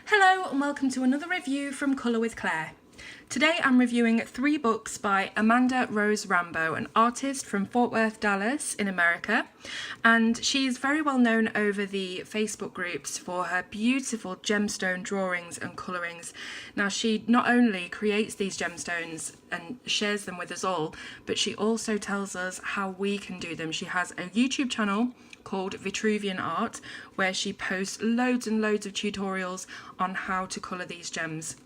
Hello and welcome to another review from Colour with Claire. Today I'm reviewing 3 books by Amanda Rose Rambo, an artist from Fort Worth, Dallas in America, and she's very well known over the Facebook groups for her beautiful gemstone drawings and colourings. Now she not only creates these gemstones and shares them with us all, but she also tells us how we can do them. She has a YouTube channel called Vitruvian Art where she posts loads and loads of tutorials on how to colour these gems.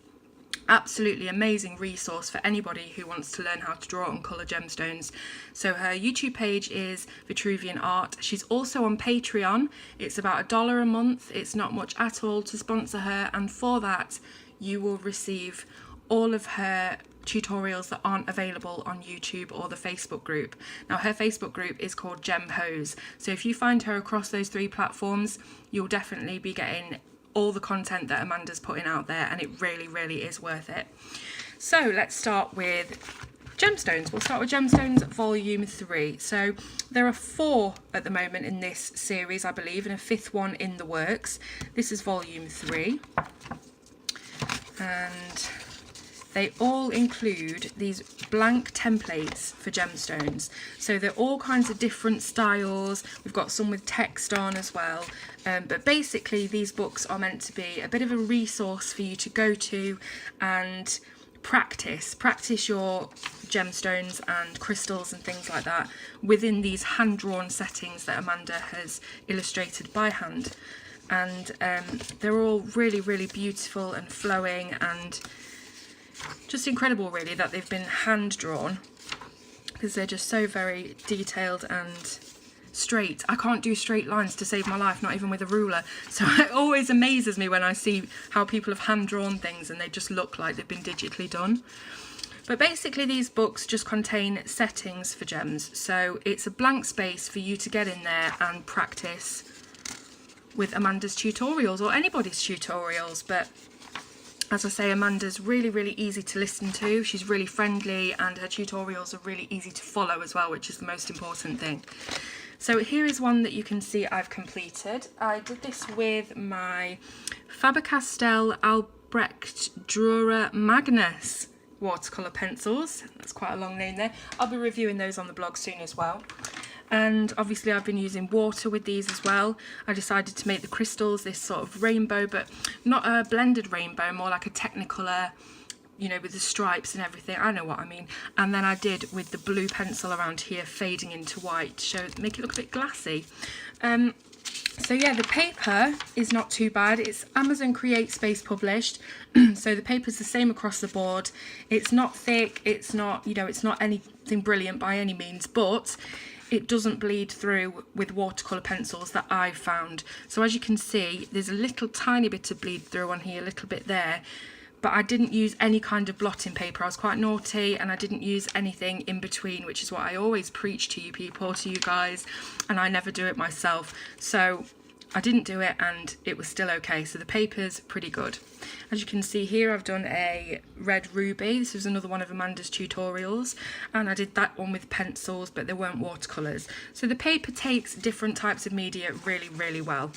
Absolutely amazing resource for anybody who wants to learn how to draw and colour gemstones. So her YouTube page is Vitruvian Art. She's also on Patreon. It's about $1 a month. It's not much at all to sponsor her, and for that you will receive all of her tutorials that aren't available on YouTube or the Facebook group. Now her Facebook group is called Gemstones, so if you find her across those 3 platforms, you'll definitely be getting all the content that Amanda's putting out there, and it really is worth it. So let's start with Gemstones. We'll start with Gemstones Volume 3. So there are 4 at the moment in this series, I believe, and a 5th one in the works. This is Volume 3, and they all include these blank templates for gemstones. So they're all kinds of different styles. We've got some with text on as well. But basically these books are meant to be a bit of a resource for you to go to and practice your gemstones and crystals and things like that within these hand-drawn settings that Amanda has illustrated by hand. And they're all really beautiful and flowing, and just incredible really that they've been hand drawn, because they're just so very detailed and straight. I can't do straight lines to save my life, not even with a ruler, so it always amazes me when I see how people have hand drawn things and they just look like they've been digitally done. But basically these books just contain settings for gems, so it's a blank space for you to get in there and practice with Amanda's tutorials or anybody's tutorials. But as I say, Amanda's really easy to listen to. She's really friendly, and her tutorials are really easy to follow as well, which is the most important thing. So here is one that you can see I've completed. I did this with my Faber-Castell Albrecht Dürer Magnus watercolour pencils. That's quite a long name there. I'll be reviewing those on the blog soon as well. And obviously I've been using water with these as well. I decided to make the crystals this sort of rainbow, but not a blended rainbow, more like a technicolor, you know, with the stripes and everything. I know what I mean. And then I did with the blue pencil around here fading into white to make it look a bit glassy. So yeah, the paper is not too bad. It's Amazon Create Space published, so the paper's the same across the board. It's not thick, it's not, you know, it's not anything brilliant by any means, but it doesn't bleed through with watercolour pencils that I've found. So as you can see, there's a little tiny bit of bleed through on here, a little bit there, but I didn't use any kind of blotting paper. I was quite naughty, and I didn't use anything in between, which is what I always preach to you people, to you guys, and I never do it myself. So I didn't do it, and it was still okay. So the paper's pretty good. As you can see here, I've done a red ruby. This is another one of Amanda's tutorials, and I did that one with pencils, but they weren't watercolours. So the paper takes different types of media really well.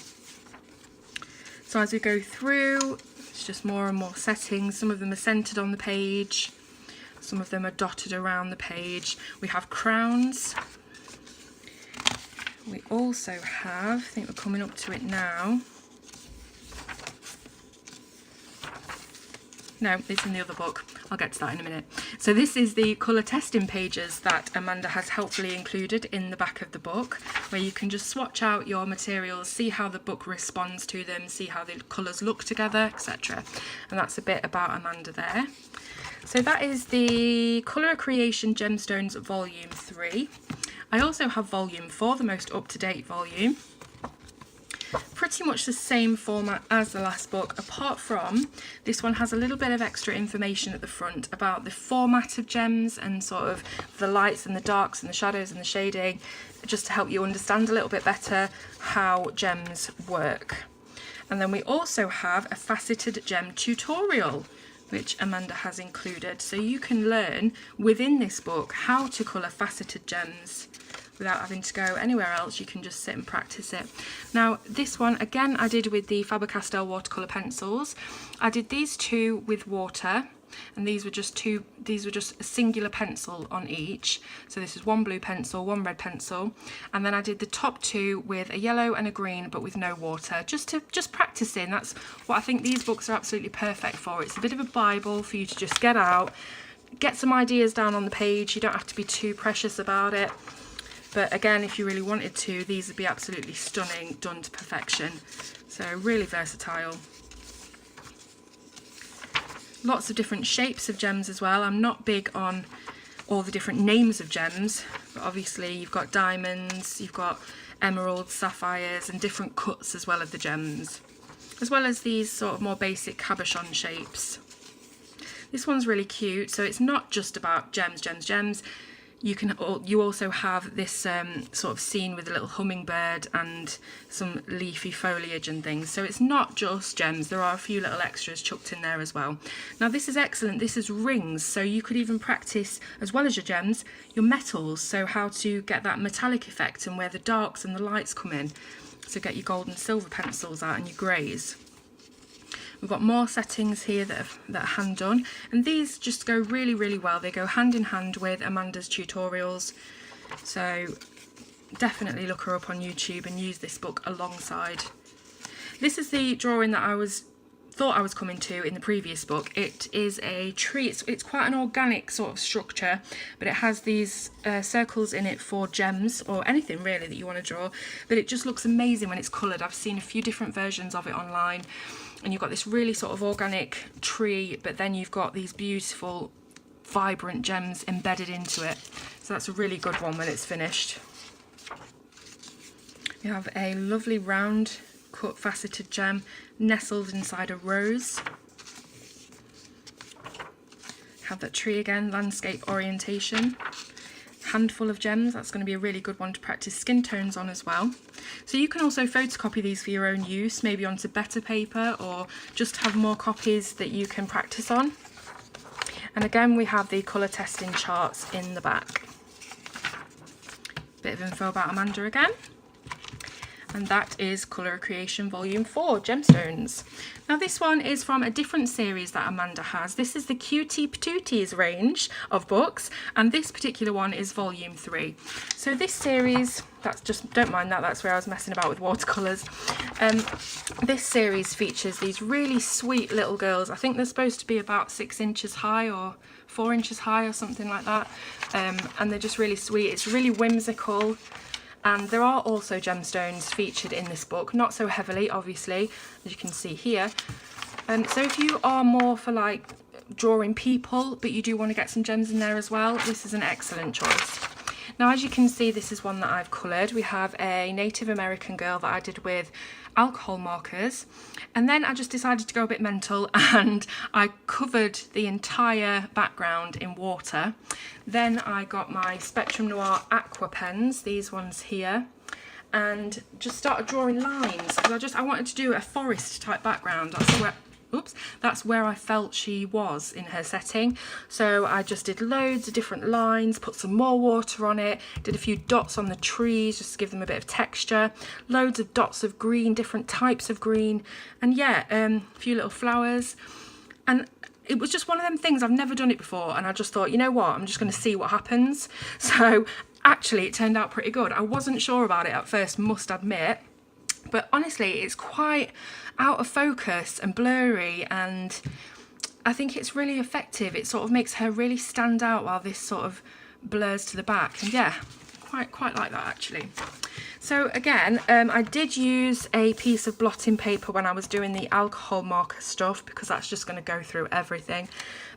So as we go through, it's just more and more settings. Some of them are centred on the page, some of them are dotted around the page. We have crowns. We also have, I think we're coming up to it now. No, it's in the other book. I'll get to that in a minute. So this is the colour testing pages that Amanda has helpfully included in the back of the book, where you can just swatch out your materials, see how the book responds to them, see how the colours look together, etc. And that's a bit about Amanda there. So that is the Colour Creation Gemstones Volume 3. I also have Volume 4, the most up-to-date volume. Pretty much the same format as the last book, apart from this one has a little bit of extra information at the front about the format of gems and sort of the lights and the darks and the shadows and the shading, just to help you understand a little bit better how gems work. And then we also have a faceted gem tutorial, which Amanda has included, so you can learn within this book how to colour faceted gems without having to go anywhere else. You can just sit and practice it. Now this one again I did with the Faber-Castell watercolour pencils. I did these two with water, and these were just a singular pencil on each. So this is one blue pencil, one red pencil, and then I did the top two with a yellow and a green but with no water, just practicing. That's what I think these books are absolutely perfect for. It's a bit of a Bible for you to just get out, get some ideas down on the page. You don't have to be too precious about it, but again, if you really wanted to, these would be absolutely stunning, done to perfection. So really versatile. Lots of different shapes of gems as well. I'm not big on all the different names of gems, but obviously you've got diamonds, you've got emeralds, sapphires, and different cuts as well of the gems, as well as these sort of more basic cabochon shapes. This one's really cute, so it's not just about gems. You also have this sort of scene with a little hummingbird and some leafy foliage and things. So it's not just gems, there are a few little extras chucked in there as well. Now this is excellent, this is rings, so you could even practice, as well as your gems, your metals, so how to get that metallic effect and where the darks and the lights come in. So get your gold and silver pencils out and your greys. We've got more settings here that are hand done, and these just go really well. They go hand in hand with Amanda's tutorials, so definitely look her up on YouTube and use this book alongside. This is the drawing that I thought I was coming to in the previous book. It is a tree. It's quite an organic sort of structure, but it has these circles in it for gems or anything really that you want to draw, but it just looks amazing when it's coloured. I've seen a few different versions of it online, and you've got this really sort of organic tree, but then you've got these beautiful vibrant gems embedded into it. So that's a really good one when it's finished. You have a lovely round cut faceted gem nestled inside a rose. Have that tree again, landscape orientation. Handful of gems, that's going to be a really good one to practice skin tones on as well. So you can also photocopy these for your own use, maybe onto better paper, or just have more copies that you can practice on. And again, we have the colour testing charts in the back. Bit of info about Amanda again. And that is Colour Creation Volume 4, Gemstones. Now this one is from a different series that Amanda has. This is the Cutie Patooties range of books, and this particular one is Volume 3. So this series, that's just, don't mind that, that's where I was messing about with watercolours. This series features these really sweet little girls. I think they're supposed to be about 6 inches high or 4 inches high or something like that. And they're just really sweet. It's really whimsical. And there are also gemstones featured in this book, not so heavily, obviously, as you can see here. So if you are more for like drawing people, but you do want to get some gems in there as well, this is an excellent choice. Now, as you can see, this is one that I've coloured. We have a Native American girl that I did with alcohol markers, and then I just decided to go a bit mental and I covered the entire background in water. Then I got my Spectrum Noir aqua pens, these ones here, and just started drawing lines because I wanted to do a forest type background. That's where I felt she was in her setting. So I just did loads of different lines, put some more water on it, did a few dots on the trees just to give them a bit of texture, loads of dots of green, different types of green, and yeah, a few little flowers. And it was just one of them things, I've never done it before, and I just thought, you know what, I'm just going to see what happens. So actually it turned out pretty good. I wasn't sure about it at first, must admit, but honestly it's quite out of focus and blurry, and I think it's really effective. It sort of makes her really stand out while this sort of blurs to the back, and yeah, quite like that actually. So again, I did use a piece of blotting paper when I was doing the alcohol marker stuff, because that's just going to go through everything.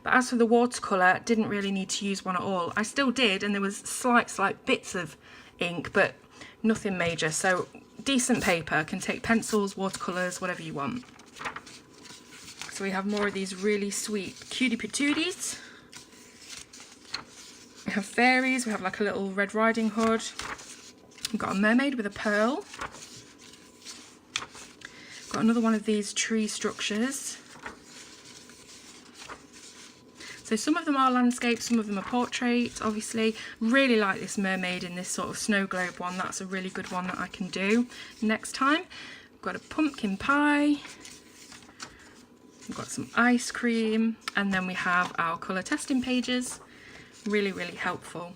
But as for the watercolour, didn't really need to use one at all. I still did, and there was slight bits of ink, but nothing major. So decent paper, can take pencils, watercolours, whatever you want. So we have more of these really sweet Cutie Patooties. We have fairies, we have like a little Red Riding Hood. We've got a mermaid with a pearl. Got another one of these tree structures. So some of them are landscapes, some of them are portraits, obviously. Really like this mermaid in this sort of snow globe one. That's a really good one that I can do next time. We've got a pumpkin pie. We've got some ice cream, and then we have our colour testing pages. Really, really helpful.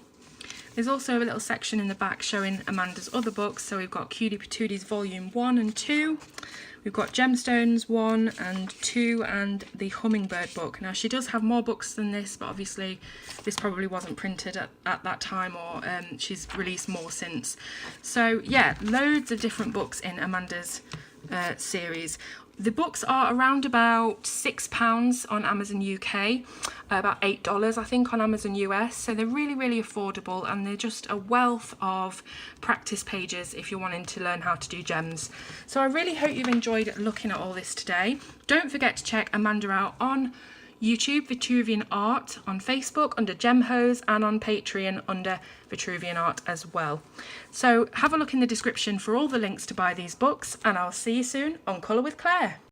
There's also a little section in the back showing Amanda's other books. So we've got Cutie Patooties Volume 1 and 2. We've got Gemstones 1 and 2 and the Hummingbird book. Now she does have more books than this, but obviously this probably wasn't printed at that time, or she's released more since. So yeah, loads of different books in Amanda's series. The books are around about £6 on Amazon UK, about $8 I think on Amazon US, so they're really, really affordable, and they're just a wealth of practice pages if you're wanting to learn how to do gems. So I really hope you've enjoyed looking at all this today. Don't forget to check Amanda out on YouTube, Vitruvian Art, on Facebook under Gemhose, and on Patreon under Vitruvian Art as well. So have a look in the description for all the links to buy these books, and I'll see you soon on Colour with Claire.